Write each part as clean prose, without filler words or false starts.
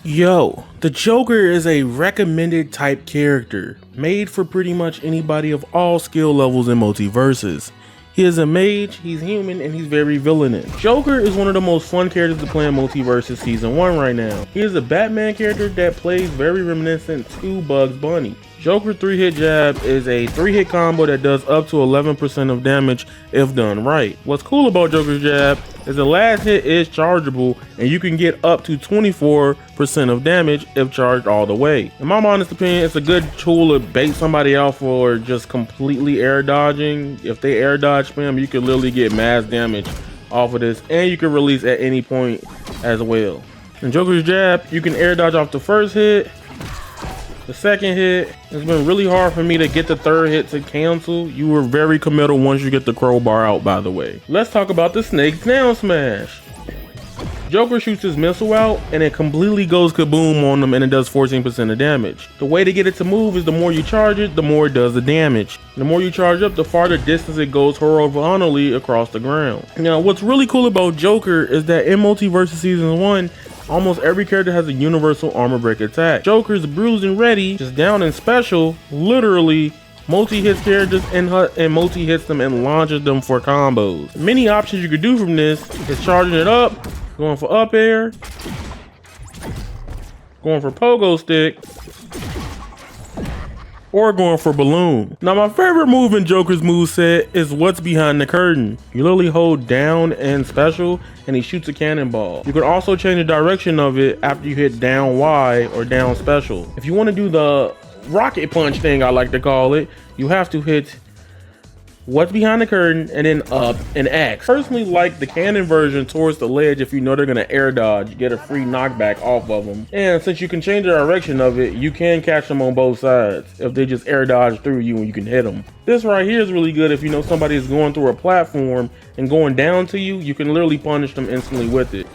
Yo, the Joker is a recommended type character, made for pretty much anybody of all skill levels in Multiversus. He is a mage, he's human, and he's very villainous. Joker is one of the most fun characters to play in Multiversus Season 1 right now. He is a Batman character that plays very reminiscent to Bugs Bunny. Joker 3-hit jab is a 3-hit combo that does up to 11% of damage if done right. What's cool about Joker's jab is the last hit is chargeable and you can get up to 24% of damage if charged all the way. In my honest opinion, it's a good tool to bait somebody out for just completely air dodging. If they air dodge spam, you can literally get mass damage off of this, and you can release at any point as well. In Joker's jab, you can air dodge off the first hit, the second hit. It's been really hard for me to get the third hit to cancel. You were very committal once you get the crowbar out, by the way. Let's talk about the Snake's down smash. Joker shoots his missile out and it completely goes kaboom on them, and it does 14% of damage. The way to get it to move is the more you charge it, the more it does the damage. The more you charge up, the farther distance it goes horizontally across the ground. Now, what's really cool about Joker is that in Multiversus Season 1, almost every character has a universal armor break attack. Joker's Bruised and Ready, just down in special, literally multi-hits characters and multi-hits them and launches them for combos. Many options you could do from this is charging it up, going for up air, going for pogo stick, or going for balloon. Now, my favorite move in Joker's moveset is what's behind the curtain. You literally hold down and special and he shoots a cannonball. You can also change the direction of it after you hit down Y or down special. If you want to do the rocket punch thing, I like to call it, you have to hit what's behind the curtain and then up and X. Personally, like the cannon version towards the ledge. If you know they're gonna air dodge, you get a free knockback off of them, and since you can change the direction of it, you can catch them on both sides if they just air dodge through you and you can hit them. This right here is really good if you know somebody is going through a platform and going down to you. You can literally punish them instantly with it.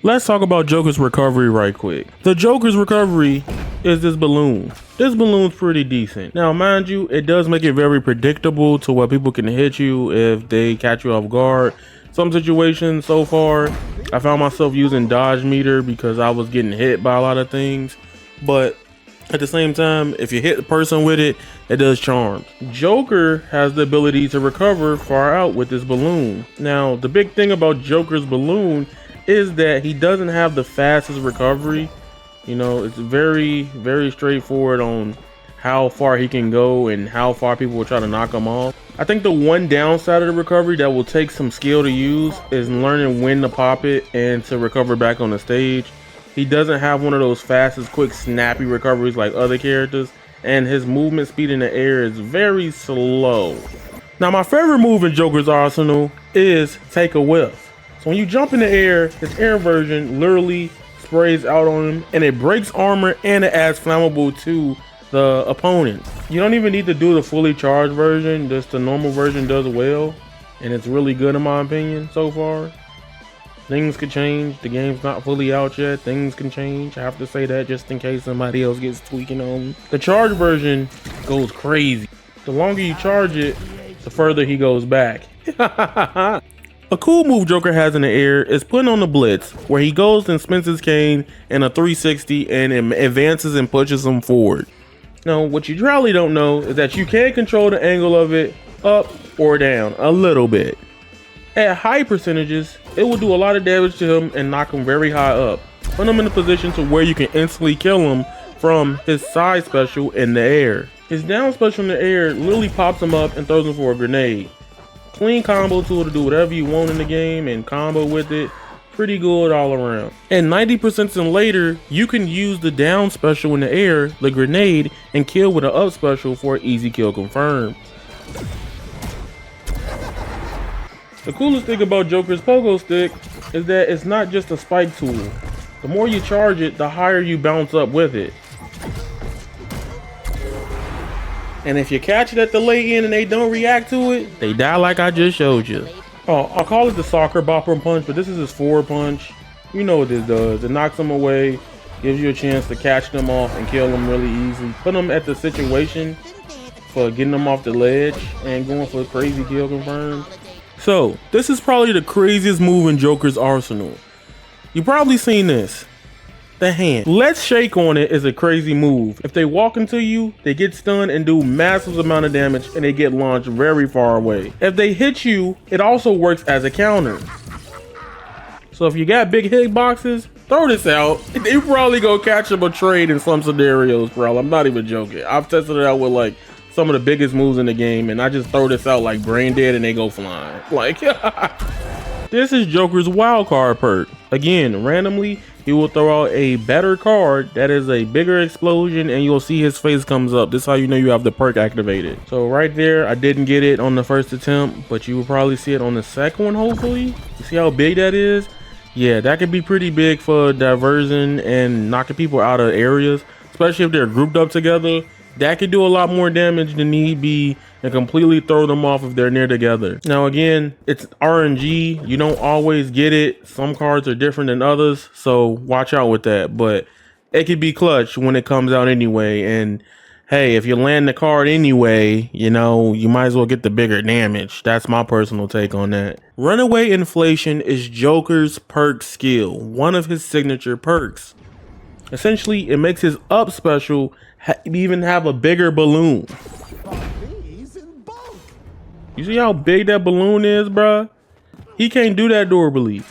Let's talk about Joker's recovery right quick. The Joker's recovery is this balloon. This balloon's pretty decent. Now, mind you, it does make it very predictable to where people can hit you if they catch you off guard. Some situations so far, I found myself using dodge meter because I was getting hit by a lot of things. But at the same time, if you hit the person with it, it does charms. Joker has the ability to recover far out with this balloon. Now, the big thing about Joker's balloon is that he doesn't have the fastest recovery. You know, it's very, very straightforward on how far he can go and how far people will try to knock him off. I think the one downside of the recovery that will take some skill to use is learning when to pop it and to recover back on the stage. He doesn't have one of those fastest, quick, snappy recoveries like other characters, and his movement speed in the air is very slow. Now, my favorite move in Joker's arsenal is Take a Whiff. So when you jump in the air, his air version literally sprays out on him and it breaks armor and it adds flammable to the opponent. You don't even need to do the fully charged version, just the normal version does well, and it's really good in my opinion so far. Things could change, the game's not fully out yet, things can change. I have to say that just in case somebody else gets tweaking on. The charged version goes crazy. The longer you charge it, the further he goes back. A cool move Joker has in the air is putting on the blitz, where he goes and spins his cane in a 360 and advances and pushes him forward. Now, what you probably don't know is that you can control the angle of it up or down a little bit. At high percentages, it will do a lot of damage to him and knock him very high up, put him in a position to where you can instantly kill him from his side special in the air. His down special in the air literally pops him up and throws him for a grenade. Clean combo tool to do whatever you want in the game and combo with it. Pretty good all around. And 90% and later, you can use the down special in the air, the grenade, and kill with an up special for an easy kill confirmed. The coolest thing about Joker's pogo stick is that it's not just a spike tool. The more you charge it, the higher you bounce up with it. And if you catch it at the late end and they don't react to it, they die like I just showed you. Oh, I'll call it the soccer bopper punch, but this is his forward punch. You know what this does. It knocks them away, gives you a chance to catch them off and kill them really easy. Put them at the situation for getting them off the ledge and going for crazy kill confirms. So this is probably the craziest move in Joker's arsenal. You probably seen this. The hand. Let's Shake on it is a crazy move. If they walk into you, they get stunned and do massive amount of damage, and they get launched very far away. If they hit you, it also works as a counter. So if you got big hitboxes, throw this out. You probably go catch them a trade in some scenarios, bro. I'm not even joking. I've tested it out with like some of the biggest moves in the game, and I just throw this out like brain dead and they go flying. Like, this is Joker's Wildcard perk. Again, randomly, he will throw out a better card that is a bigger explosion, and you'll see his face comes up. This is how you know you have the perk activated. So right there, I didn't get it on the first attempt, but you will probably see it on the second one, hopefully. You see how big that is? Yeah, that could be pretty big for diversion and knocking people out of areas, especially if they're grouped up together. That could do a lot more damage than need be and completely throw them off if they're near together. Now again, it's RNG. You don't always get it. Some cards are different than others, so watch out with that. But it could be clutch when it comes out anyway. And hey, if you land the card anyway, you know, you might as well get the bigger damage. That's my personal take on that. Runaway Inflation is Joker's perk skill, one of his signature perks. Essentially, it makes his up special even have a bigger balloon. You see how big that balloon is, bruh? He can't do that durably.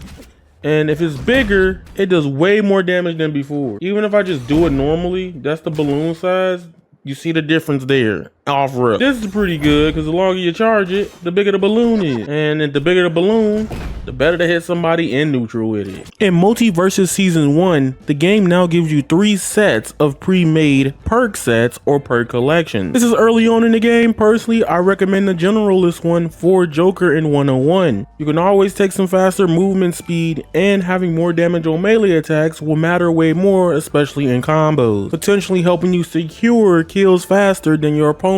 And if it's bigger, it does way more damage than before. Even if I just do it normally, that's the balloon size. You see the difference there. Off rip. This is pretty good because the longer you charge it, the bigger the balloon is. And the bigger the balloon, the better to hit somebody in neutral with it. In Multiversus Season 1, the game now gives you 3 sets of pre-made perk sets or perk collections. This is early on in the game. Personally, I recommend the generalist one for Joker in 101. You can always take some faster movement speed, and having more damage on melee attacks will matter way more, especially in combos, potentially helping you secure kills faster than your opponent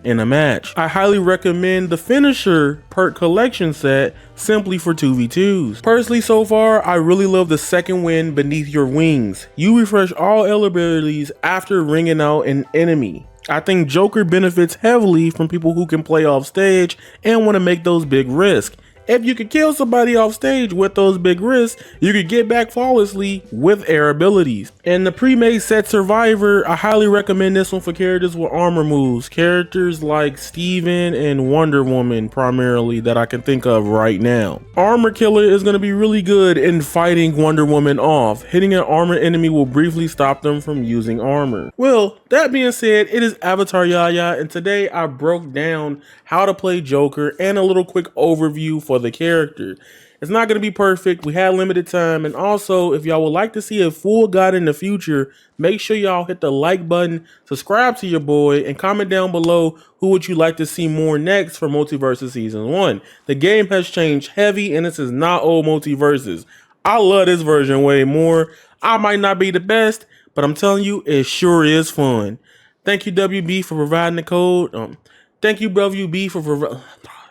in a match. I highly recommend the finisher perk collection set simply for 2v2s. Personally, so far, I really love the second wind Beneath Your Wings. You refresh all L abilities after ringing out an enemy. I think Joker benefits heavily from people who can play off stage and want to make those big risks. If you could kill somebody off stage with those big risks, you could get back flawlessly with air abilities. And the pre-made set Survivor, I highly recommend this one for characters with armor moves. Characters like Steven and Wonder Woman primarily that I can think of right now. Armor Killer is going to be really good in fighting Wonder Woman off. Hitting an armor enemy will briefly stop them from using armor. Well, that being said, it is Avataryaya, and today I broke down how to play Joker and a little quick overview for the character. It's not going to be perfect. We had limited time, and also if y'all would like to see a full guide in the future, make sure y'all hit the like button, subscribe to your boy, and comment down below who would you like to see more next for Multiversus Season 1. The game has changed heavy, and this is not old Multiversus. I love this version way more. I might not be the best, but I'm telling you, it sure is fun. Thank you, WB, for providing the code. Thank you, WB, for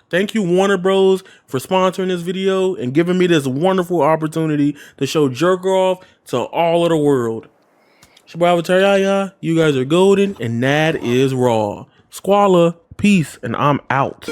thank you, Warner Bros, for sponsoring this video and giving me this wonderful opportunity to show Joker off to all of the world. It's your boy Avataryaya. You guys are golden, and that is raw. Squalla, peace, and I'm out.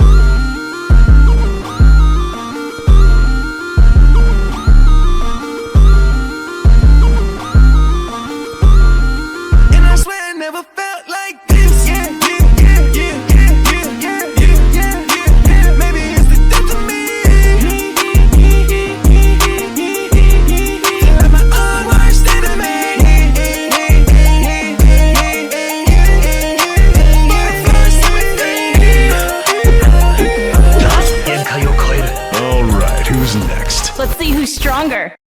Let's see who's stronger.